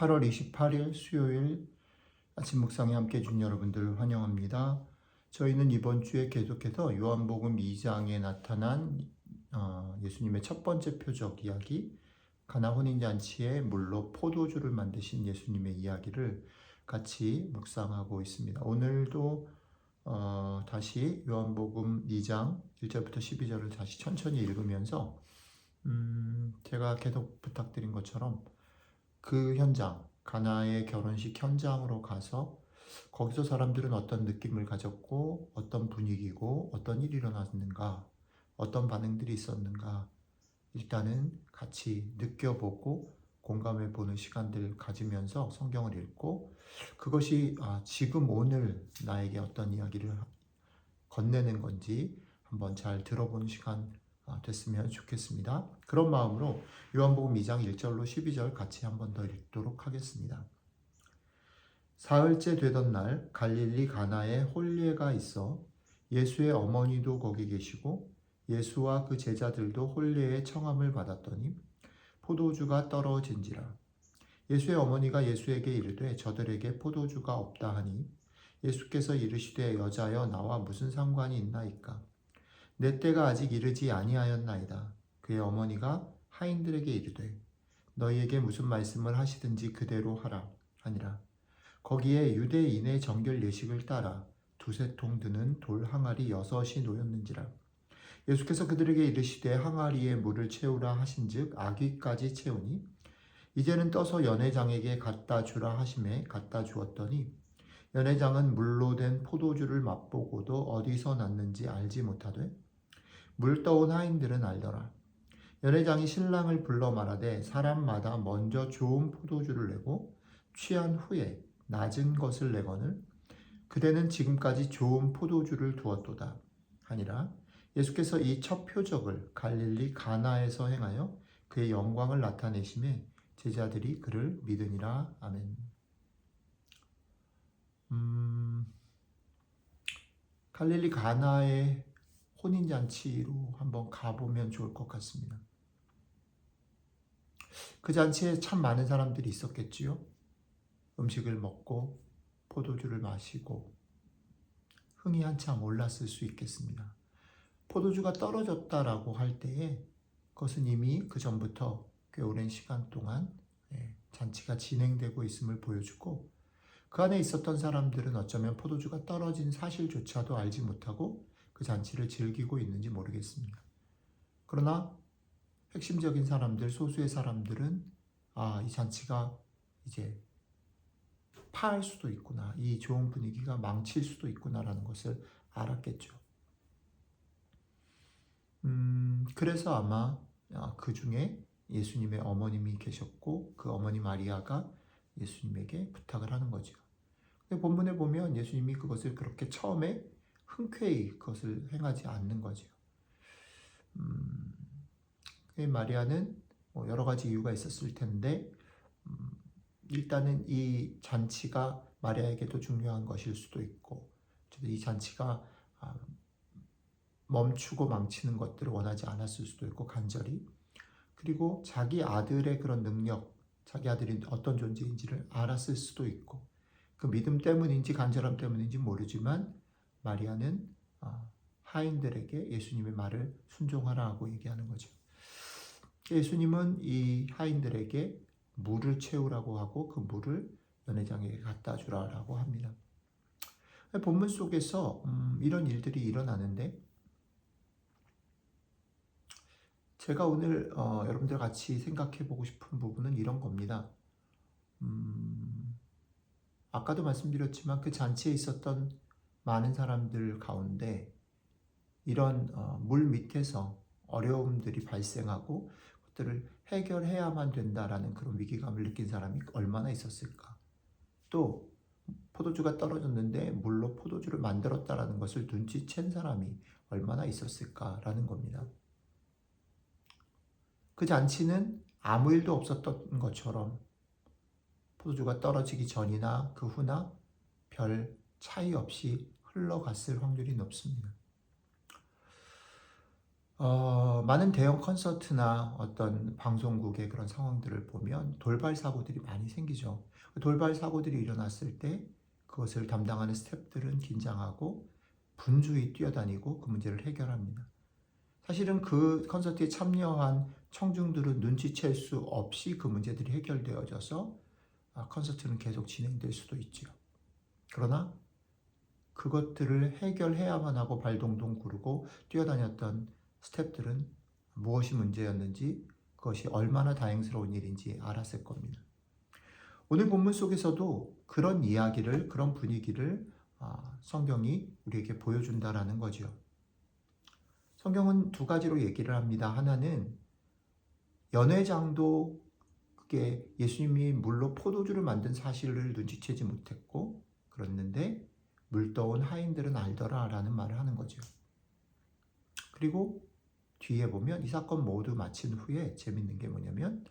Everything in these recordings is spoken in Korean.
8월 28일 수요일 아침 묵상에 함께 해준 여러분들 환영합니다. 저희는 이번 주에 계속해서 요한복음 2장에 나타난 예수님의 첫 번째 표적 이야기, 가나 혼인잔치에 물로 포도주를 만드신 예수님의 이야기를 같이 묵상하고 있습니다. 오늘도 다시 요한복음 2장 1절부터 12절을 다시 천천히 읽으면서 제가 계속 부탁드린 것처럼 그 현장, 가나의 결혼식 현장으로 가서 거기서 사람들은 어떤 느낌을 가졌고 어떤 분위기고 어떤 일이 일어났는가, 어떤 반응들이 있었는가, 일단은 같이 느껴보고 공감해보는 시간들을 가지면서 성경을 읽고, 그것이 지금 오늘 나에게 어떤 이야기를 건네는 건지 한번 잘 들어보는 시간 됐으면 좋겠습니다. 그런 마음으로 요한복음 2장 1절로 12절 같이 한번 더 읽도록 하겠습니다. 사흘째 되던 날 갈릴리 가나에 혼례가 있어 예수의 어머니도 거기 계시고 예수와 그 제자들도 혼례의 청함을 받았더니 포도주가 떨어진지라. 예수의 어머니가 예수에게 이르되 저들에게 포도주가 없다 하니 예수께서 이르시되 여자여 나와 무슨 상관이 있나이까. 내 때가 아직 이르지 아니하였나이다. 그의 어머니가 하인들에게 이르되 너희에게 무슨 말씀을 하시든지 그대로 하라 하니라. 거기에 유대인의 정결 예식을 따라 두세 통 드는 돌 항아리 6이 놓였는지라. 예수께서 그들에게 이르시되 항아리에 물을 채우라 하신즉 아귀까지 채우니 이제는 떠서 연회장에게 갖다 주라 하심에 갖다 주었더니 연회장은 물로 된 포도주를 맛보고도 어디서 났는지 알지 못하되 물 떠온 하인들은 알더라. 연회장이 신랑을 불러 말하되 사람마다 먼저 좋은 포도주를 내고 취한 후에 낮은 것을 내거늘 그대는 지금까지 좋은 포도주를 두었도다 하니라. 예수께서 이 첫 표적을 갈릴리 가나에서 행하여 그의 영광을 나타내심에 제자들이 그를 믿으니라. 아멘. 갈릴리 가나의 혼인잔치로 한번 가보면 좋을 것 같습니다. 그 잔치에 참 많은 사람들이 있었겠지요. 음식을 먹고 포도주를 마시고 흥이 한참 올랐을 수 있겠습니다. 포도주가 떨어졌다라고 할 때에 그것은 이미 그 전부터 꽤 오랜 시간 동안 잔치가 진행되고 있음을 보여주고, 그 안에 있었던 사람들은 어쩌면 포도주가 떨어진 사실조차도 알지 못하고 그 잔치를 즐기고 있는지 모르겠습니다. 그러나 핵심적인 사람들, 소수의 사람들은 이 잔치가 이제 파할 수도 있구나, 이 좋은 분위기가 망칠 수도 있구나라는 것을 알았겠죠. 그래서 아마 그 중에 예수님의 어머님이 계셨고 그 어머니 마리아가 예수님에게 부탁을 하는 거죠. 본문에 보면 예수님이 그것을 그렇게 처음에 흔쾌히 그것을 행하지 않는 거죠. 마리아는 여러 가지 이유가 있었을 텐데 일단은 이 잔치가 마리아에게도 중요한 것일 수도 있고, 이 잔치가 멈추고 망치는 것들을 원하지 않았을 수도 있고, 간절히, 그리고 자기 아들의 그런 능력, 자기 아들이 어떤 존재인지를 알았을 수도 있고, 그 믿음 때문인지 간절함 때문인지 모르지만 마리아는 하인들에게 예수님의 말을 순종하라고 얘기하는 거죠. 예수님은 이 하인들에게 물을 채우라고 하고 그 물을 연회장에게 갖다 주라라고 합니다. 본문 속에서 이런 일들이 일어나는데, 제가 오늘 여러분들 같이 생각해 보고 싶은 부분은 이런 겁니다. 아까도 말씀드렸지만 그 잔치에 있었던 많은 사람들 가운데 이런 물 밑에서 어려움들이 발생하고 그것들을 해결해야만 된다라는 그런 위기감을 느낀 사람이 얼마나 있었을까. 또 포도주가 떨어졌는데 물로 포도주를 만들었다라는 것을 눈치챈 사람이 얼마나 있었을까라는 겁니다. 그 잔치는 아무 일도 없었던 것처럼 포도주가 떨어지기 전이나 그 후나 별 차이 없이 흘러갔을 확률이 높습니다. 많은 대형 콘서트나 어떤 방송국의 그런 상황들을 보면 돌발 사고들이 많이 생기죠. 돌발 사고들이 일어났을 때 그것을 담당하는 스태프들은 긴장하고 분주히 뛰어다니고 그 문제를 해결합니다. 사실은 그 콘서트에 참여한 청중들은 눈치챌 수 없이 그 문제들이 해결되어져서 콘서트는 계속 진행될 수도 있죠. 그러나 그것들을 해결해야만 하고 발동동 구르고 뛰어다녔던 스태프들은 무엇이 문제였는지, 그것이 얼마나 다행스러운 일인지 알았을 겁니다. 오늘 본문 속에서도 그런 이야기를, 그런 분위기를 성경이 우리에게 보여준다라는 거죠. 성경은 두 가지로 얘기를 합니다. 하나는 연회장도 그게 예수님이 물로 포도주를 만든 사실을 눈치채지 못했고 그랬는데 물떠온 하인들은 알더라라는 말을 하는 거죠. 그리고 뒤에 보면 이 사건 모두 마친 후에 재밌는 게 뭐냐면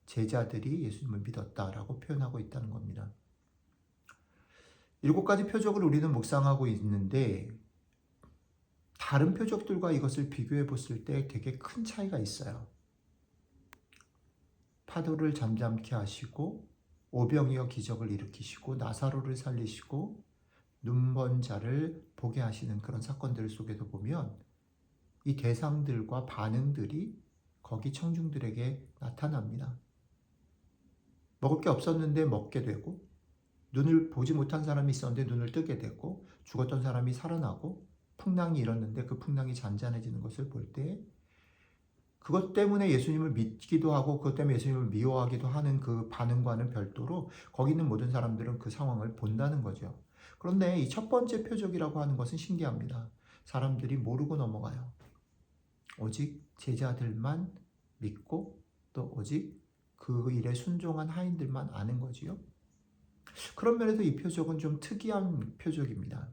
제자들이 예수님을 믿었다라고 표현하고 있다는 겁니다. 7가지 표적을 우리는 묵상하고 있는데 다른 표적들과 이것을 비교해 봤을 때 되게 큰 차이가 있어요. 파도를 잠잠케 하시고 오병이어 기적을 일으키시고 나사로를 살리시고 눈먼 자를 보게 하시는 그런 사건들 속에도 보면 이 대상들과 반응들이 거기 청중들에게 나타납니다. 먹을 게 없었는데 먹게 되고, 눈을 보지 못한 사람이 있었는데 눈을 뜨게 되고, 죽었던 사람이 살아나고, 풍랑이 일었는데 그 풍랑이 잔잔해지는 것을 볼 때 그것 때문에 예수님을 믿기도 하고 그것 때문에 예수님을 미워하기도 하는 그 반응과는 별도로 거기 있는 모든 사람들은 그 상황을 본다는 거죠. 그런데 이 첫 번째 표적이라고 하는 것은 신기합니다. 사람들이 모르고 넘어가요. 오직 제자들만 믿고 또 오직 그 일에 순종한 하인들만 아는 거지요. 그런 면에서 이 표적은 좀 특이한 표적입니다.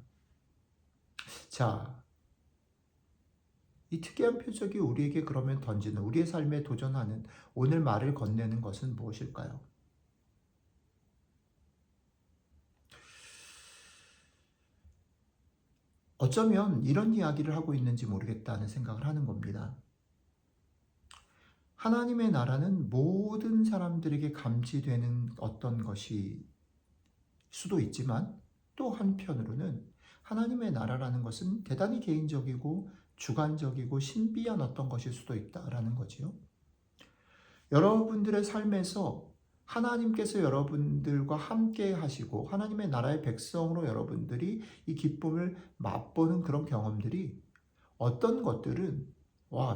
자, 이 특이한 표적이 우리에게 그러면 던지는, 우리의 삶에 도전하는, 오늘 말을 건네는 것은 무엇일까요? 어쩌면 이런 이야기를 하고 있는지 모르겠다는 생각을 하는 겁니다. 하나님의 나라는 모든 사람들에게 감지되는 어떤 것이 수도 있지만 또 한편으로는 하나님의 나라라는 것은 대단히 개인적이고 주관적이고 신비한 어떤 것일 수도 있다라는 거지요. 여러분들의 삶에서 하나님께서 여러분들과 함께 하시고 하나님의 나라의 백성으로 여러분들이 이 기쁨을 맛보는 그런 경험들이 어떤 것들은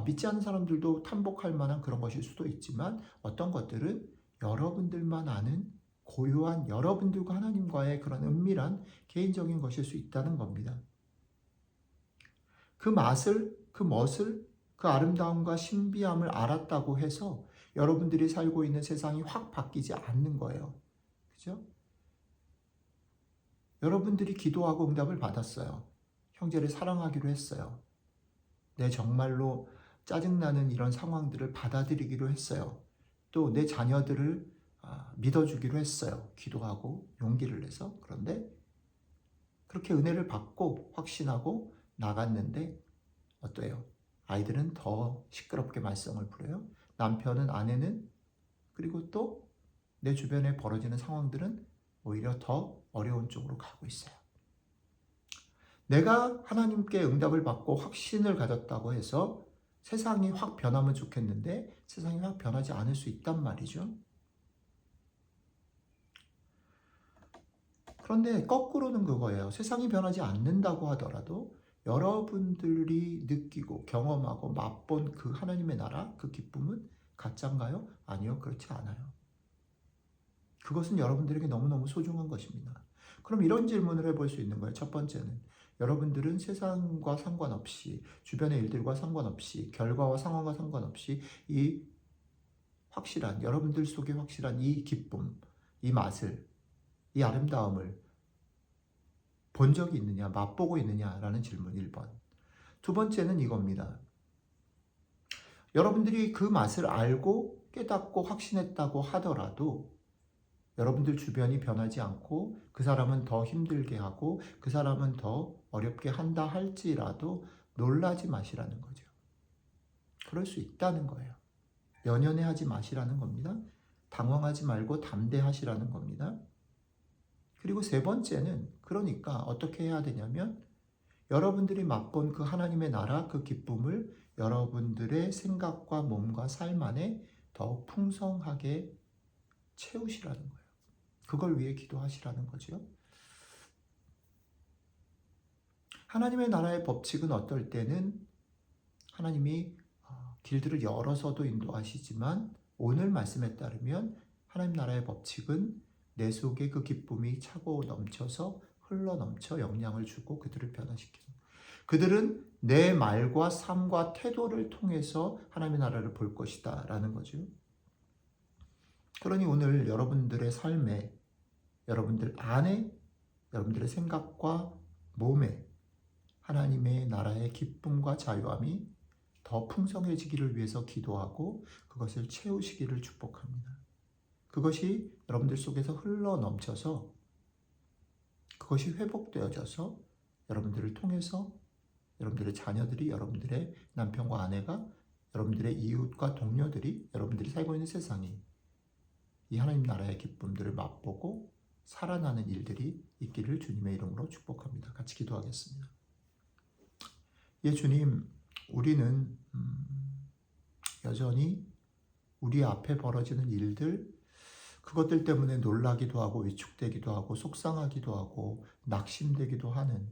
믿지 않는 사람들도 탐복할 만한 그런 것일 수도 있지만 어떤 것들은 여러분들만 아는 고요한 여러분들과 하나님과의 그런 은밀한 개인적인 것일 수 있다는 겁니다. 그 맛을, 그 멋을, 그 아름다움과 신비함을 알았다고 해서 여러분들이 살고 있는 세상이 확 바뀌지 않는 거예요. 그죠? 여러분들이 기도하고 응답을 받았어요. 형제를 사랑하기로 했어요. 내 정말로 짜증나는 이런 상황들을 받아들이기로 했어요. 또 내 자녀들을 믿어주기로 했어요. 기도하고 용기를 내서. 그런데 그렇게 은혜를 받고 확신하고 나갔는데 어때요? 아이들은 더 시끄럽게 말썽을 부려요. 남편은, 아내는, 그리고 또 내 주변에 벌어지는 상황들은 오히려 더 어려운 쪽으로 가고 있어요. 내가 하나님께 응답을 받고 확신을 가졌다고 해서 세상이 확 변하면 좋겠는데 세상이 확 변하지 않을 수 있단 말이죠. 그런데 거꾸로는 그거예요. 세상이 변하지 않는다고 하더라도 여러분들이 느끼고 경험하고 맛본 그 하나님의 나라, 그 기쁨은 가짜인가요? 아니요, 그렇지 않아요. 그것은 여러분들에게 너무너무 소중한 것입니다. 그럼 이런 질문을 해볼 수 있는 거예요. 첫 번째는 여러분들은 세상과 상관없이 주변의 일들과 상관없이 결과와 상황과 상관없이 이 확실한 여러분들 속에 확실한 이 기쁨, 이 맛을, 이 아름다움을 본 적이 있느냐, 맛보고 있느냐라는 질문 1번. 두 번째는 이겁니다. 여러분들이 그 맛을 알고 깨닫고 확신했다고 하더라도 여러분들 주변이 변하지 않고 그 사람은 더 힘들게 하고 그 사람은 더 어렵게 한다 할지라도 놀라지 마시라는 거죠. 그럴 수 있다는 거예요. 연연해하지 마시라는 겁니다. 당황하지 말고 담대하시라는 겁니다. 그리고 세 번째는 그러니까 어떻게 해야 되냐면 여러분들이 맛본 그 하나님의 나라 그 기쁨을 여러분들의 생각과 몸과 삶 안에 더욱 풍성하게 채우시라는 거예요. 그걸 위해 기도하시라는 거죠. 하나님의 나라의 법칙은 어떨 때는 하나님이 길들을 열어서도 인도하시지만 오늘 말씀에 따르면 하나님 나라의 법칙은 내 속에 그 기쁨이 차고 넘쳐서 흘러넘쳐 영향을 주고 그들을 변화시키는 그들은 내 말과 삶과 태도를 통해서 하나님의 나라를 볼 것이다 라는 거죠. 그러니 오늘 여러분들의 삶에 여러분들 안에 여러분들의 생각과 몸에 하나님의 나라의 기쁨과 자유함이 더 풍성해지기를 위해서 기도하고 그것을 채우시기를 축복합니다. 그것이 여러분들 속에서 흘러 넘쳐서 그것이 회복되어져서 여러분들을 통해서 여러분들의 자녀들이 여러분들의 남편과 아내가 여러분들의 이웃과 동료들이 여러분들이 살고 있는 세상이 이 하나님 나라의 기쁨들을 맛보고 살아나는 일들이 있기를 주님의 이름으로 축복합니다. 같이 기도하겠습니다. 예, 주님, 우리는 여전히 우리 앞에 벌어지는 일들, 그것들 때문에 놀라기도 하고 위축되기도 하고 속상하기도 하고 낙심되기도 하는,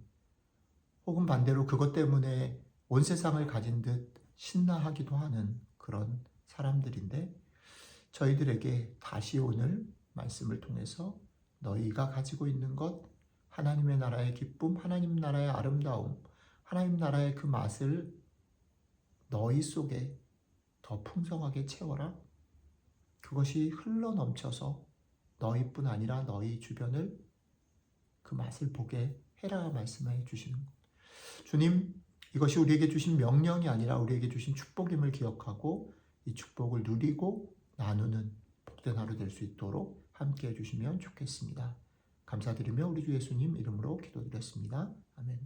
혹은 반대로 그것 때문에 온 세상을 가진 듯 신나하기도 하는 그런 사람들인데, 저희들에게 다시 오늘 말씀을 통해서 너희가 가지고 있는 것, 하나님의 나라의 기쁨, 하나님 나라의 아름다움, 하나님 나라의 그 맛을 너희 속에 더 풍성하게 채워라. 그것이 흘러넘쳐서 너희뿐 아니라 너희 주변을 그 맛을 보게 해라 말씀해 주시는 것. 주님, 이것이 우리에게 주신 명령이 아니라 우리에게 주신 축복임을 기억하고 이 축복을 누리고 나누는 복된 하루 될 수 있도록 함께 해주시면 좋겠습니다. 감사드리며 우리 주 예수님 이름으로 기도드렸습니다. 아멘.